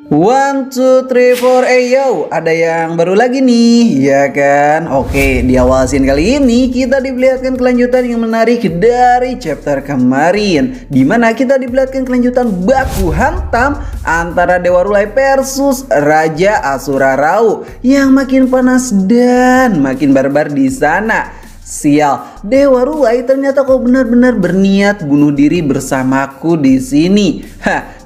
One, two, three, four, yo, ada yang baru lagi nih, ya kan? Oke, di awal scene kali ini kita diperlihatkan kelanjutan yang menarik dari chapter kemarin, dimana kita diperlihatkan kelanjutan baku hantam antara Dewa Rulai versus Raja Asura Rau yang makin panas dan makin barbar di sana. Sial, Dewa Rulai ternyata kau benar-benar berniat bunuh diri bersamaku di sini.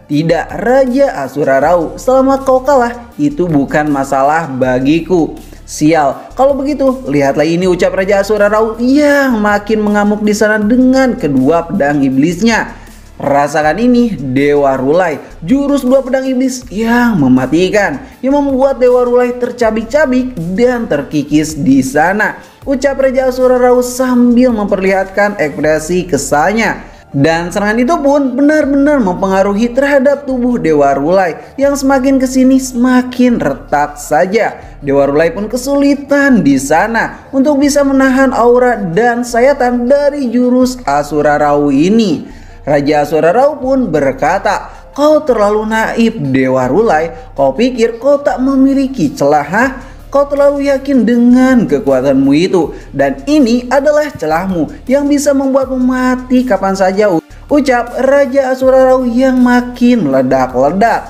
Tidak, Raja Asura Rau, selama kau kalah itu bukan masalah bagiku. Sial, kalau begitu lihatlah ini, ucap Raja Asura Rau yang makin mengamuk di sana dengan kedua pedang iblisnya. Rasakan ini Dewa Rulai, jurus dua pedang iblis yang mematikan, yang membuat Dewa Rulai tercabik-cabik dan terkikis di sana, ucap Raja Asura Rau sambil memperlihatkan ekspresi kesalnya. Dan serangan itu pun benar-benar mempengaruhi terhadap tubuh Dewa Rulai yang semakin kesini semakin retak saja. Dewa Rulai pun kesulitan di sana untuk bisa menahan aura dan sayatan dari jurus Asura Rau ini. Raja Asura Rau pun berkata, "Kau terlalu naif Dewa Rulai, kau pikir kau tak memiliki celah, Kau terlalu yakin dengan kekuatanmu itu, dan ini adalah celahmu yang bisa membuatmu mati kapan saja," ucap Raja Asura Rau yang makin meledak-ledak.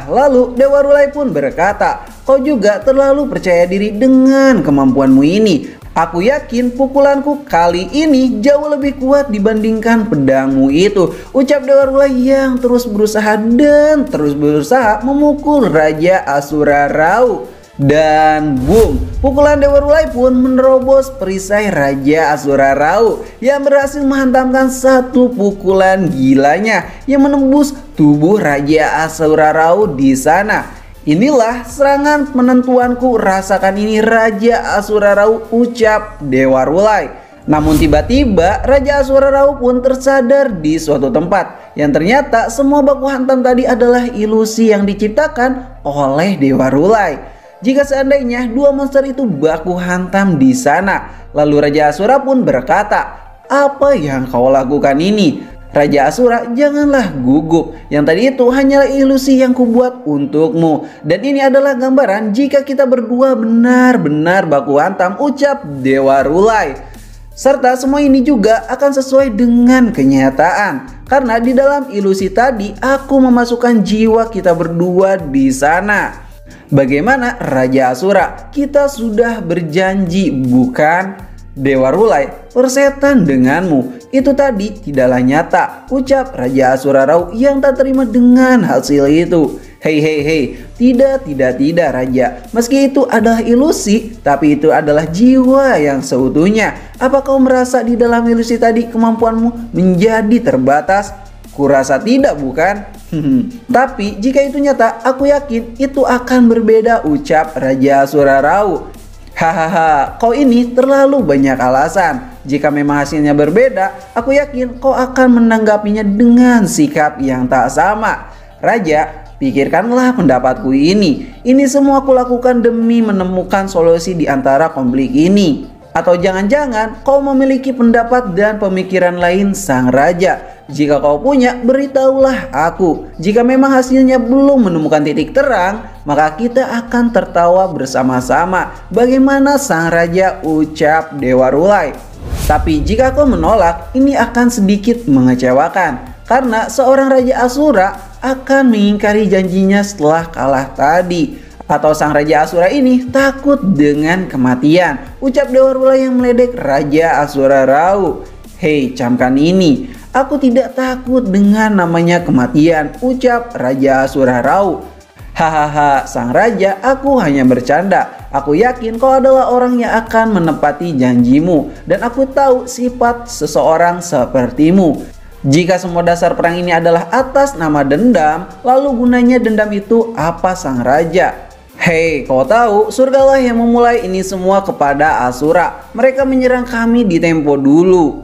Lalu Dewa Rulai pun berkata, "Kau juga terlalu percaya diri dengan kemampuanmu ini. Aku yakin pukulanku kali ini jauh lebih kuat dibandingkan pedangmu itu," ucap Dewa Rulai yang terus berusaha dan terus berusaha memukul Raja Asura Rau. Dan boom, pukulan Dewa Rulai pun menerobos perisai Raja Asura Rau yang berhasil menghantamkan satu pukulan gilanya yang menembus tubuh Raja Asura Rau di sana. "Inilah serangan penentuanku, rasakan ini Raja Asura Rau," ucap Dewa Rulai. Namun tiba-tiba Raja Asura Rau pun tersadar di suatu tempat yang ternyata semua baku hantam tadi adalah ilusi yang diciptakan oleh Dewa Rulai. Jika seandainya dua monster itu baku hantam di sana, lalu Raja Asura pun berkata, "Apa yang kau lakukan ini? Raja Asura, janganlah gugup. Yang tadi itu hanyalah ilusi yang kubuat untukmu. Dan ini adalah gambaran jika kita berdua benar-benar baku hantam," ucap Dewa Rulai. Serta semua ini juga akan sesuai dengan kenyataan, karena di dalam ilusi tadi aku memasukkan jiwa kita berdua di sana. Bagaimana Raja Asura? Kita sudah berjanji, bukan? Dewa Rulai, persetan denganmu itu tadi tidaklah nyata, ucap Raja Asura Rau yang tak terima dengan hasil itu. Hei, tidak Raja, meski itu adalah ilusi, tapi itu adalah jiwa yang seutuhnya. Apa kau merasa di dalam ilusi tadi kemampuanmu menjadi terbatas? Kurasa tidak, bukan? Tapi jika itu nyata, aku yakin itu akan berbeda, ucap Raja Asura Rau. Kau ini terlalu banyak alasan. Jika memang hasilnya berbeda, aku yakin kau akan menanggapinya dengan sikap yang tak sama. Raja, pikirkanlah pendapatku ini. Ini semua aku lakukan demi menemukan solusi di antara konflik ini. Atau jangan-jangan kau memiliki pendapat dan pemikiran lain, sang raja? Jika kau punya, beritahulah aku. Jika memang hasilnya belum menemukan titik terang, maka kita akan tertawa bersama-sama. Bagaimana, sang raja? Ucap Dewa Rulai. Tapi jika kau menolak, ini akan sedikit mengecewakan, karena seorang Raja Asura akan mengingkari janjinya setelah kalah tadi. Atau sang Raja Asura ini takut dengan kematian, ucap Dewa Rulai yang meledek Raja Asura Rau. Hei, camkan ini. Aku tidak takut dengan namanya kematian, ucap Raja Asura Rau. Sang raja, aku hanya bercanda. Aku yakin kau adalah orang yang akan menepati janjimu, dan aku tahu sifat seseorang sepertimu. Jika semua dasar perang ini adalah atas nama dendam, lalu gunanya dendam itu apa, sang raja? Hei, kau tahu surgalah yang memulai ini semua kepada Asura. Mereka menyerang kami di tempo dulu.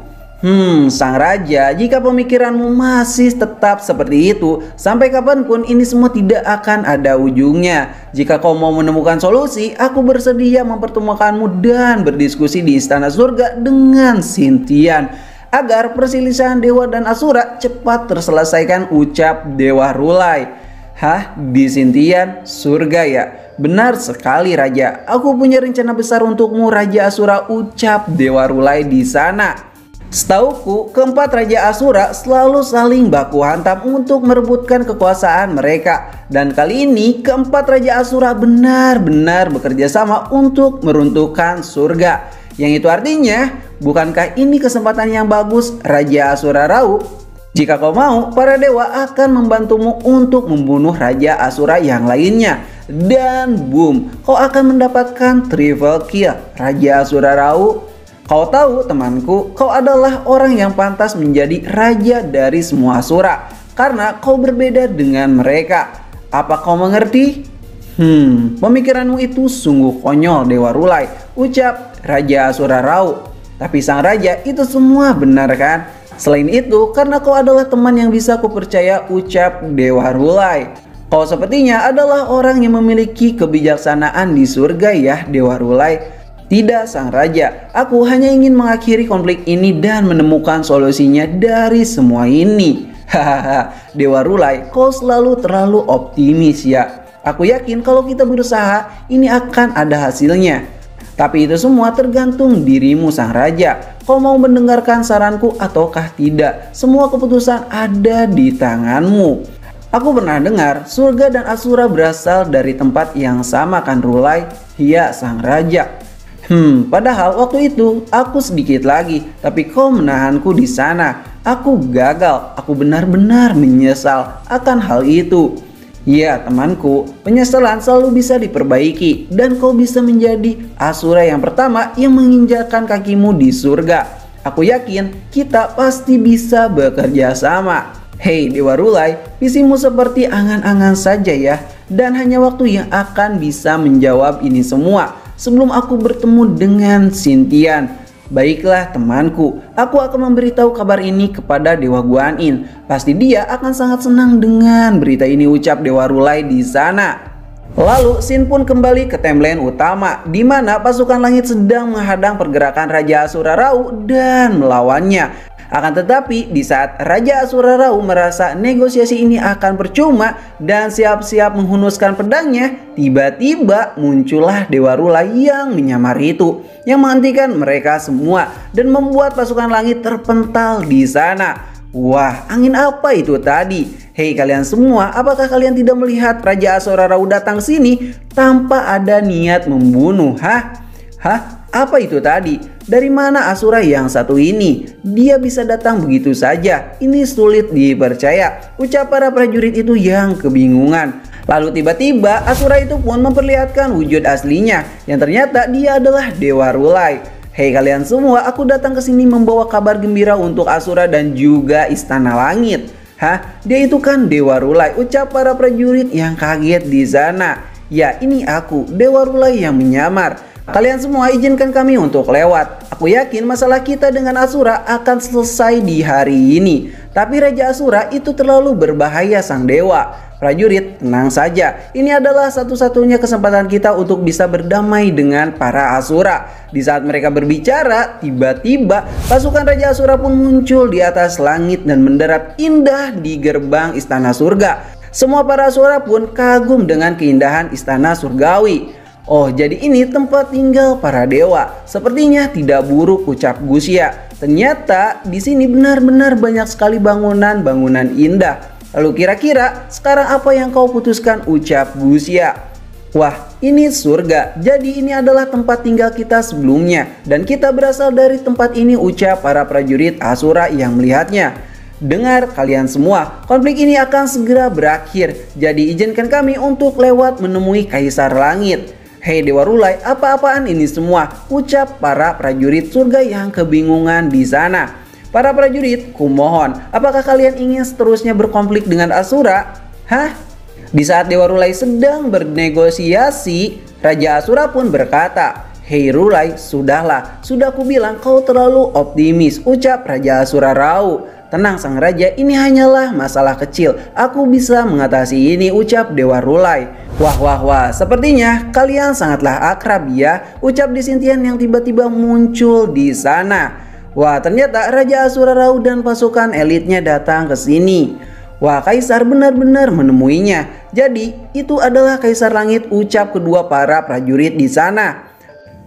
Sang raja, jika pemikiranmu masih tetap seperti itu, sampai kapanpun ini semua tidak akan ada ujungnya. Jika kau mau menemukan solusi, aku bersedia mempertemukanmu dan berdiskusi di Istana Surga dengan Sintian, agar perselisihan dewa dan asura cepat terselesaikan, ucap Dewa Rulai. Hah? Di Sintian? Surga ya? Benar sekali Raja. Aku punya rencana besar untukmu Raja Asura, ucap Dewa Rulai di sana. Setauku, keempat Raja Asura selalu saling baku hantam untuk merebutkan kekuasaan mereka. Dan kali ini keempat Raja Asura benar-benar bekerja sama untuk meruntuhkan surga. Yang itu artinya, bukankah ini kesempatan yang bagus Raja Asura Rau? Jika kau mau, para dewa akan membantumu untuk membunuh Raja Asura yang lainnya. Dan boom, kau akan mendapatkan triple kill Raja Asura Rau. Kau tahu temanku, kau adalah orang yang pantas menjadi raja dari semua Asura, karena kau berbeda dengan mereka. Apa kau mengerti? Pemikiranmu itu sungguh konyol Dewa Rulai, ucap Raja Asura Rau. Tapi sang raja, itu semua benar kan? Selain itu, karena kau adalah teman yang bisa kupercaya, ucap Dewa Rulai. Kau sepertinya adalah orang yang memiliki kebijaksanaan di surga ya Dewa Rulai. Tidak sang raja, aku hanya ingin mengakhiri konflik ini dan menemukan solusinya dari semua ini. Hahaha, Dewa Rulai, kau selalu terlalu optimis ya. Aku yakin kalau kita berusaha, ini akan ada hasilnya. Tapi itu semua tergantung dirimu sang raja. Kau mau mendengarkan saranku ataukah tidak? Semua keputusan ada di tanganmu. Aku pernah dengar surga dan Asura berasal dari tempat yang sama kan Rulai? Iya sang raja. Padahal waktu itu aku sedikit lagi, tapi kau menahanku di sana. Aku gagal, aku benar-benar menyesal akan hal itu. Ya temanku, penyesalan selalu bisa diperbaiki dan kau bisa menjadi Asura yang pertama yang menginjakkan kakimu di surga. Aku yakin kita pasti bisa bekerja sama. Hei Dewa Rulai, visimu seperti angan-angan saja ya, dan hanya waktu yang akan bisa menjawab ini semua. Sebelum aku bertemu dengan Sintian. Baiklah temanku, aku akan memberitahu kabar ini kepada Dewa Guanyin. Pasti dia akan sangat senang dengan berita ini, ucap Dewa Rulai di sana. Lalu Sin pun kembali ke timeline utama, di mana pasukan langit sedang menghadang pergerakan Raja Asura Rau dan melawannya. Akan tetapi di saat Raja Asura Rau merasa negosiasi ini akan percuma dan siap-siap menghunuskan pedangnya, tiba-tiba muncullah Dewa Rulai yang menyamar itu, yang menghentikan mereka semua dan membuat pasukan langit terpental di sana. Wah, angin apa itu tadi? Hei kalian semua, apakah kalian tidak melihat Raja Asura Rau datang sini tanpa ada niat membunuh? Hah? Apa itu tadi? Dari mana Asura yang satu ini? Dia bisa datang begitu saja. Ini sulit dipercaya, ucap para prajurit itu yang kebingungan. Lalu tiba-tiba Asura itu pun memperlihatkan wujud aslinya, yang ternyata dia adalah Dewa Rulai. Hei kalian semua, aku datang ke sini membawa kabar gembira untuk Asura dan juga Istana Langit. Hah? Dia itu kan Dewa Rulai, ucap para prajurit yang kaget di sana. Ya, ini aku, Dewa Rulai yang menyamar. Kalian semua izinkan kami untuk lewat. Aku yakin masalah kita dengan Asura akan selesai di hari ini. Tapi Raja Asura itu terlalu berbahaya sang dewa. Prajurit, tenang saja. Ini adalah satu-satunya kesempatan kita untuk bisa berdamai dengan para Asura. Di saat mereka berbicara, tiba-tiba pasukan Raja Asura pun muncul di atas langit dan mendarat indah di gerbang Istana Surga. Semua para Asura pun kagum dengan keindahan Istana Surgawi. Oh, jadi ini tempat tinggal para dewa. Sepertinya tidak buruk, ucap Gusya. Ternyata di sini benar-benar banyak sekali bangunan-bangunan indah. Lalu kira-kira sekarang apa yang kau putuskan, ucap Gusya. Wah, ini surga. Jadi ini adalah tempat tinggal kita sebelumnya. Dan kita berasal dari tempat ini, ucap para prajurit Asura yang melihatnya. Dengar kalian semua, konflik ini akan segera berakhir. Jadi izinkan kami untuk lewat menemui Kaisar Langit. Hei Dewa Rulai, apa-apaan ini semua? Ucap para prajurit surga yang kebingungan di sana. Para prajurit, kumohon, apakah kalian ingin seterusnya berkonflik dengan Asura? Hah? Di saat Dewa Rulai sedang bernegosiasi, Raja Asura pun berkata, Hei Rulai, sudahlah, sudah kubilang kau terlalu optimis, ucap Raja Asura Rau. Tenang sang raja, ini hanyalah masalah kecil. Aku bisa mengatasi ini, ucap Dewa Rulai. Wah, sepertinya kalian sangatlah akrab ya, ucap Sintian yang tiba-tiba muncul di sana. Wah, ternyata Raja Asura Rau dan pasukan elitnya datang ke sini. Wah, Kaisar benar-benar menemuinya. Jadi, itu adalah Kaisar Langit, ucap kedua para prajurit di sana.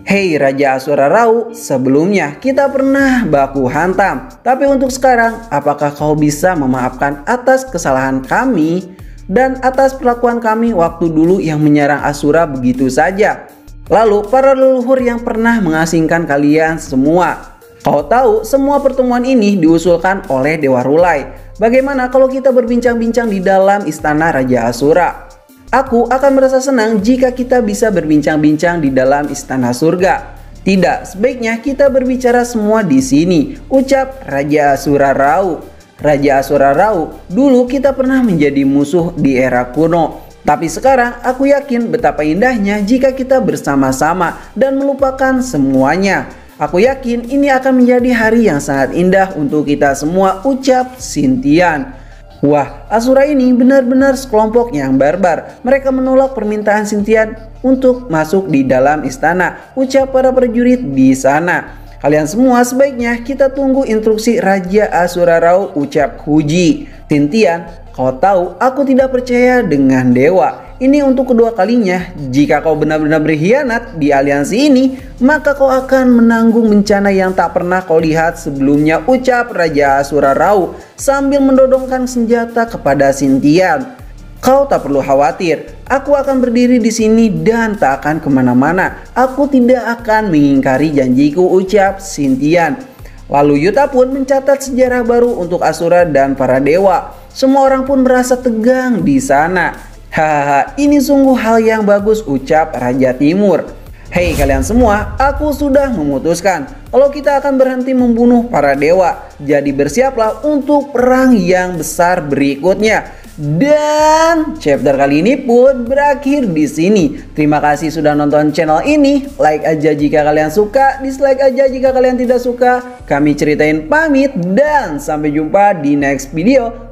Hei Raja Asura Rau, sebelumnya kita pernah baku hantam. Tapi untuk sekarang, apakah kau bisa memaafkan atas kesalahan kami dan atas perlakuan kami waktu dulu yang menyerang Asura begitu saja? Lalu para leluhur yang pernah mengasingkan kalian semua. Kau tahu semua pertemuan ini diusulkan oleh Dewa Rulai. Bagaimana kalau kita berbincang-bincang di dalam istana Raja Asura? Aku akan merasa senang jika kita bisa berbincang-bincang di dalam istana surga. Tidak, sebaiknya kita berbicara semua di sini, ucap Raja Asura Rau. Raja Asura Rau, dulu kita pernah menjadi musuh di era kuno. Tapi sekarang aku yakin betapa indahnya jika kita bersama-sama dan melupakan semuanya. Aku yakin ini akan menjadi hari yang sangat indah untuk kita semua, ucap Sintian. Wah, Asura ini benar-benar sekelompok yang barbar. Mereka menolak permintaan Sintian untuk masuk di dalam istana, ucap para prajurit di sana. Kalian semua sebaiknya kita tunggu instruksi Raja Asura Rau, ucap Huji. Sintian, kau tahu aku tidak percaya dengan dewa. Ini untuk kedua kalinya. Jika kau benar-benar berkhianat di aliansi ini, maka kau akan menanggung bencana yang tak pernah kau lihat sebelumnya, ucap Raja Asura Rau sambil mendodongkan senjata kepada Sintian. Kau tak perlu khawatir, aku akan berdiri di sini dan tak akan kemana-mana. Aku tidak akan mengingkari janjiku, ucap Sintian. Lalu Yuta pun mencatat sejarah baru untuk Asura dan para dewa. Semua orang pun merasa tegang di sana. Hahaha, ini sungguh hal yang bagus, ucap Raja Timur. Hei kalian semua, aku sudah memutuskan kalau kita akan berhenti membunuh para dewa. Jadi bersiaplah untuk perang yang besar berikutnya. Dan chapter kali ini pun berakhir di sini. Terima kasih sudah nonton channel ini. Like aja jika kalian suka, dislike aja jika kalian tidak suka. Kami ceritain pamit dan sampai jumpa di next video.